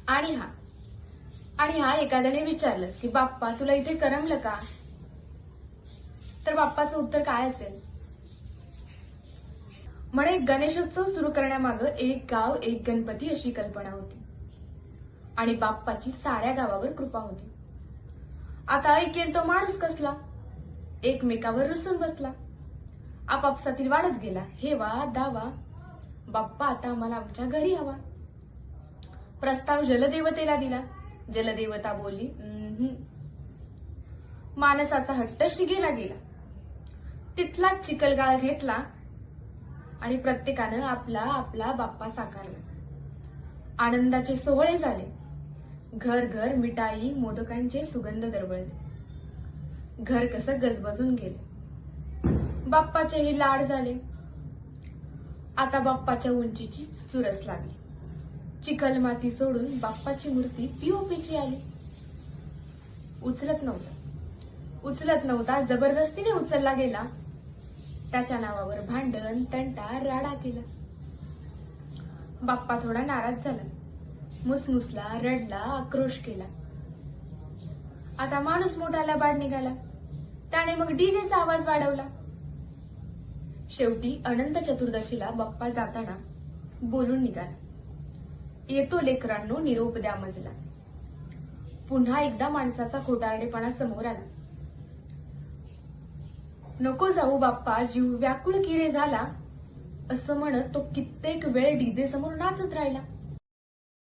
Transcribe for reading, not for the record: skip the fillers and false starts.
आणि हा एखाद्याने विचारलंस की बाप्पा तुला इथे करमलं का, तर बाप्पाचं उत्तर काय असेल? म्हणे गणेशोत्सव सुरू करण्यामागं एक गाव एक गणपती अशी कल्पना होती आणि बाप्पाची साऱ्या गावावर कृपा होती. आता ऐकेल तो माणूस कसला, एकमेकावर रुसून बसला, आपापसातील वाढत गेला हेवा दावा, बाप्पा आता आम्हाला आमच्या घरी हवा. प्रस्ताव जलदेवतेला दिला, जलदेवता बोलली मानसाचा हट्ट शिगेला गेला. तिथलाच चिखलगाळ घेतला आणि प्रत्येकानं आपला आपला बाप्पा साकारला. आनंदाचे सोहळे झाले, घर घर मिठाई मोदकांचे सुगंध दरवळले. घर कसं गजबजून गेले, बाप्पाचेही लाड झाले. आता बाप्पाच्या उंचीची चुरस लागली. चिखल माती सोडून बाप्पाची मूर्ती पीओपीची आली. उचलत नव्हता जबरदस्तीने उचलला गेला. त्याच्या नावावर भांडण तंटा राडा केला. बाप्पा थोडा नाराज झाला, मुसमुसला, रडला, आक्रोश केला. आता माणूस मोठाला बाड निघाला. त्याने मग डीजेचा आवाज वाढवला. शेवटी अनंत चतुर्दशीला बाप्पा जाताना बोलून निघाला, येतो लेकरांनो निरोप द्या मजला. पुन्हा एकदा माणसाचा खोटारडेपणा समोर आला. नको जाऊ बाप्पा जीव व्याकुळ किरे झाला, असं म्हणत तो कित्येक वेळ डीजे समोर नाचत राहिला.